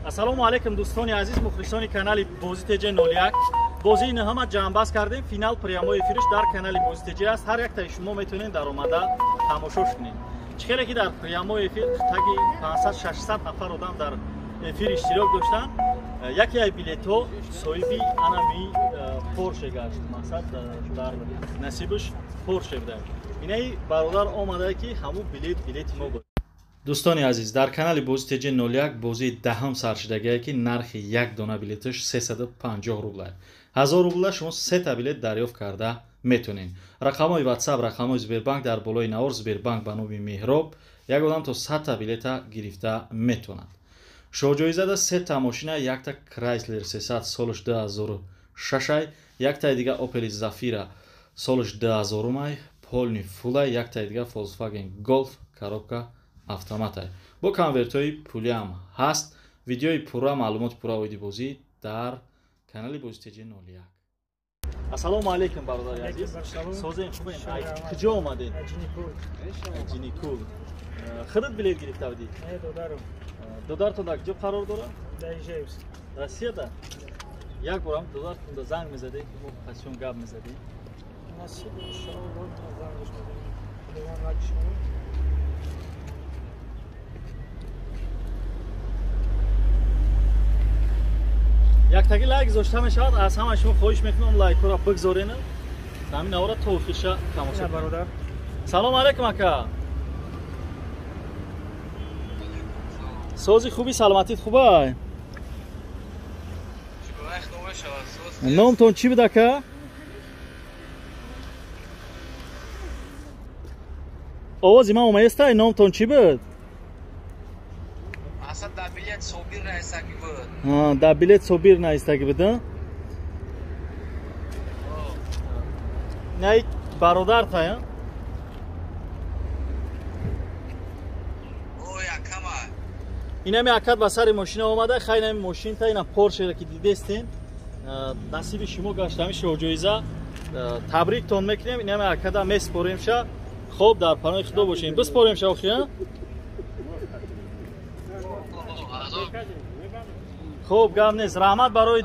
ассалому алайкум дӯстони азиз, мухлисони канали Бози ТЖ 01. бозии ниҳама ҷамъбаст кардем. Финал прямои эфириш дар канали Бози ТЖ аст. ҳар яктаи шумо метавонед дар омада тамошош кунед. чӣ хеле ки дар прямои эфир таги 500-600 нафар одам дар эфир иштирок доштанд. яке аз билетҳо соҳиби анами порше гашт. мақсад дар насибаш порше буд. инаи бародар омадае ки ҳамун билети мо буд. дӯстони азиз, дар канали Бози ТЖ 01 бозии даҳам сар шудагие ки нархи як дона билеташ 350 рубл. 1000 рубл шумо 3 та билет дарёфт карда метонед. рақамҳои WhatsApp, рақамҳои Сбербанк дар болои навор Сбербанк ба номи Меҳроб як одам то 100 та билета гирифта метавонад. шоҳҷоизада 3 та мошина, як та Chrysler 300 солаш 2006, як та дига Opel Zafira солаш 2000, Polni Full, як та дига Volkswagen Golf коробка автоматай. бо конвертҳои пулӣ ҳам ҳаст. видеои пурра, маълумоти пурра оиди бозӣ дар канали Бози ТЖ 01. ассалому алайкум бародари азиз. созен хубен? куҷо омадед? ҷиникул. худат билет гирифта будӣ? додарто дар куҷо қарор дорад? россияда? як борам додарто занг мезаде ки мо пасион гап мезади? яктаги лайк гузошта мешавад. аз ҳама шумо хоҳиш мекунам лайкҳоро бигзоред. ҳамин навора то охиша тамошо бародар. салому алайкум ака. сози хуби саломатит хубай? номтон чӣ буд ака? овози ман омаестай. номтон чӣ буд? да билет собир наистаги буд. най бародар тая? инами акад ба сари мошина омада. хайр ами мошинта ина поршера ки дидестен насиби шумо гашт. ҳами шоҳҷоиза табриктон мекунем. инами акада меспоремша. хоб дар паноҳи худо бошем. биспоремша охия. хуб гап нест. раҳмат барои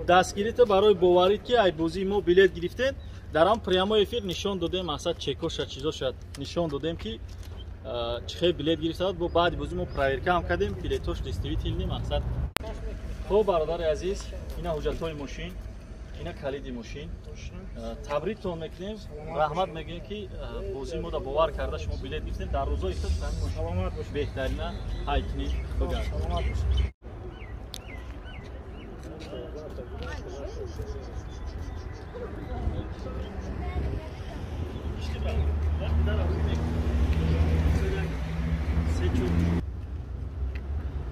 дастгириту барои боварид ки ай бозии мо билет гирифтед. дар ҳам прямои эфир нишон додем. мақсад чекоша чизо шуд нишон додем ки чӣ хел билет гирифтад. бо баъди бозӣ мо проверка ҳам кардем. билетош дистивителни мақсад. хуб бародари азиз, ина ҳуҷҷатҳои мошин, ина калиди мошин. табриктон мекунем. раҳмат мегӯем ки бозии мода бовар карда шумо билет гирифтед. дар рӯзои худ беҳтарина ҳайкни бигардед.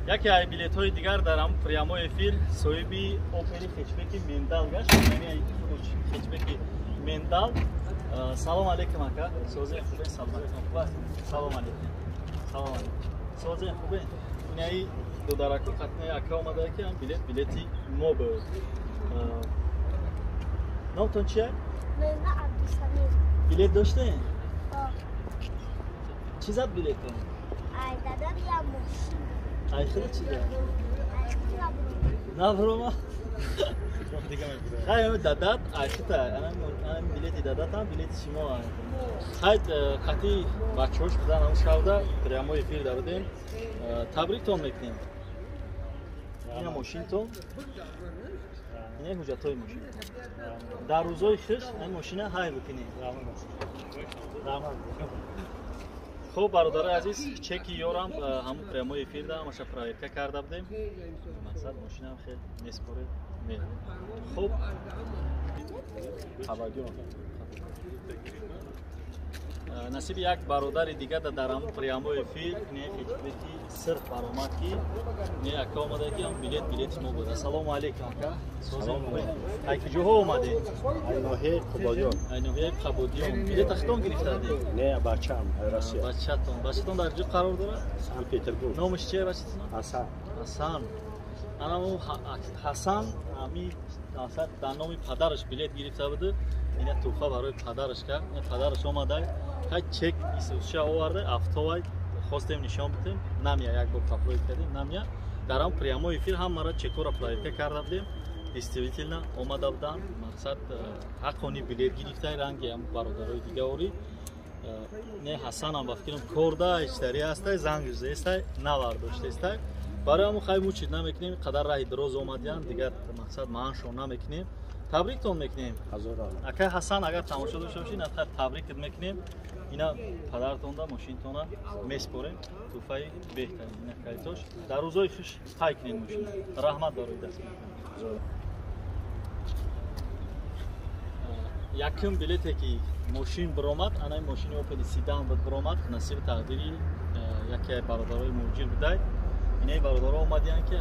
яке аз билетҳои дигар дар ҳам прямои эфир соҳиби опери хечбеки мендал гашт. хечбеки мендал. салом алейкум ака. созен хубен? салом алейкум. салом алейкум. созен хубен? инаи додараку қатнаи ака омадае ки ҳам билети мо буд. номтон чия? билет доштем? чӣ зад билетон? ай худа чӣ зад? наброма? хай ами дадат айхита. ами билети дадат ҳам билети шумо аст. хай қати бачаҳош будан ҳам шавда прямои эфир давудем. табриктон мекунем. ина мошинтон. ина ҳуҷҷатҳои мошин. дар рӯзои хиш ин мошина ҳайр бикунем. хуб бародари азиз, чеки ёрам ҳамун прямои эфир да ҳамаша проверка карда будем. мақсад мошинам хел меспоред. хуб насиби як бародари дига дар ҳамун прямои эфир не хечбеки сирф баромад ки не ака омада ки ҳам билети мо буд. ассалому алайкум ака. ай куҷоҳо омадед? айноҳияи қабодиён. билета хитон гирифтадед? не бачаам россия. бачатон дар куҷо қарор дорад? санкт петербург. номиш чия бачатон? ҳасан. анамо ҳасан ами мақсад дар номи падараш билет гирифта буду. ина туҳфа барои падараш кард. падараш омада ҳай чек исша оварда автовай хостем нишон битем намя як бор тапроид кардем намя дар ҳам прямои эфир ҳамаро чекора проверка карда будем действительно омада будан мақсад ҳаққони билет гирифтаи ранги ҳам бародарои дигаори не ҳасанам ба фикрам корда иштари ҳастай занг зестай навардоштестай барои ҳамон хай мучид намекунем қадар раҳи дароз омадиан дигар мақсад мааншон намекунем табриктон мекунем акай ҳасан агар тамошо дошта бошед натхай табрикт мекунем ина падартонда мошинтона меспорем туҳфаи беҳтарин ина калитош дар рӯзои хуш ҳай кунем мошин раҳмат доред даст якум билете ки мошин биромад анаи мошини опели сидан буд биромад насиби тақдири яке бародарои муҷир будай инаи бародаро омадиян ки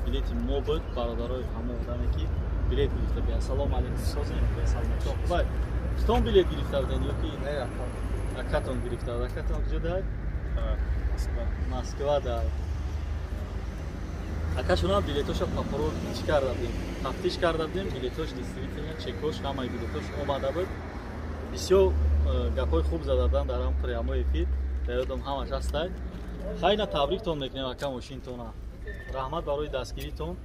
билети мо буд бародарои ҳамо одаме ки билет гирифта бия салом алейкум созем саломатон хубай китон билет гирифта буден ё ки акатон гирифта буд акатон куҷо дай москва дай акашонам билетоша папорот чӣ карда будем тафтиш карда будем билетош действительно чекош ҳамаи билетош омада буд бисёр гапҳои хуб зада будан дар ҳам прямои эфир даёдам ҳамаш ҳастай хайна табриктон мекунем ака мошинтона раҳмат барои дастгиритон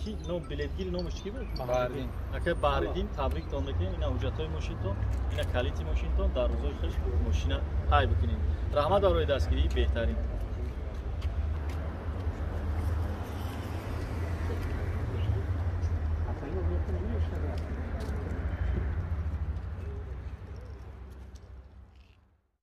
ки ном билетгири номаш чӣ буд баҳриддин ака баҳриддин табриктон мекунем ина ҳуҷҷатҳои мошинтон ина калити мошинтон дар рӯзои хуш мошина ҳай бикунем раҳмат барои дастгирии беҳтарин